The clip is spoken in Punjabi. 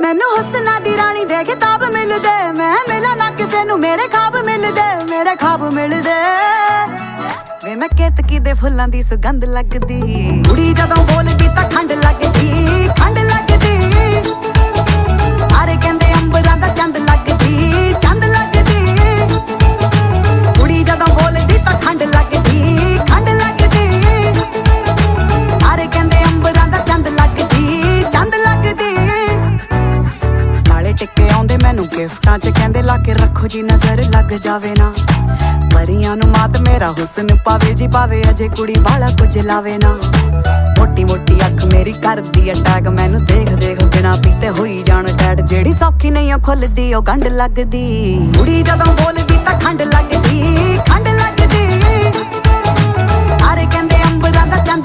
ਮੈਨੂੰ ਹੁਸਨਾ ਦੀ ਰਾਣੀ ਦੇ ਕਿਤਾਬ ਮਿਲਦੇ, ਮੈਂ ਮਿਲਾਂ ਨਾ ਕਿਸੇ ਨੂੰ ਮੇਰੇ ਖਾਬ ਮਿਲਦੇ, ਮੇਰੇ ਖਾਬ ਮਿਲਦੇ। ਵੇ ਮੈਂ ਕੇਤਕੀ ਦੇ ਫੁੱਲਾਂ ਦੀ ਸੁਗੰਧ ਲੱਗਦੀ, ਕੁੜੀ ਜਦੋਂ ਬੋਲਦੀ ਤਾਂ ਖੰਡ ਲੱਗਦੀ, ਖੰਡ ਲੱਗਦੀ। ਸਾਰੇ ਕਹਿੰਦੇ ਅੰਬਰਾਂ ਦਾ ਚੰਦ ਲੱਗਦੀ, ਚੰਦ ਲੱਗਦੀ। ਕੁੜੀ ਜਦੋਂ ਬੋਲਦੀ ਤਾਂ ਖੰਡ ਲੱਗਦੀ, ਖੰਡ ਲੱਗਦੀ। ਸਾਰੇ ਕਹਿੰਦੇ ਅੰਬਰਾਂ ਦਾ ਚੰਦ ਲੱਗਦੀ, ਚੰਦ ਲੱਗਦੀ। ਨਾਲੇ ਟਿੱਕੇ ਆਉਂਦੇ ਮੈਨੂੰ ਗਿਫਟਾਂ 'ਚ, ਕਹਿੰਦੇ ਲਾ ਕੇ ਰੱਖੋ ਜੀ ਨਜ਼ਰ ਲੱਗ ਜਾਵੇ ਨਾ। ਪਰੀਆਂ ਨੂੰ ਮਾਤ ਮੇਰਾ ਹੁਸਨ ਪਾਵੇ ਜੀ ਪਾਵੇ, ਅਜੇ ਕੁੜੀ ਵਾਲਾ ਕੁਝ ਲਾਵੇ ਨਾ। ਮੋਟੀ ਮੋਟੀ ਅੱਖ ਮੇਰੀ ਕਰਦੀ ਅਟੈਕ, ਮੈਨੂੰ ਦੇਖ ਦੇਖ ਬਿਨਾ ਪੀਤੇ ਹੋਈ ਜਾਣ ਟੈਟ। ਜਿਹੜੀ ਸੌਖੀ ਨਹੀਂ ਉਹ ਖੁੱਲਦੀ ਉਹ ਗੰਢ ਲੱਗਦੀ, ਕੁੜੀ ਜਦੋਂ ਬੋਲਦੀ ਤਾਂ ਖੰਡ ਲੱਗਦੀ, ਖੰਡ ਲੱਗਦੀ। ਸਾਰੇ ਕਹਿੰਦੇ ਅੰਬਰਾਂ ਦਾ ਚੰਦ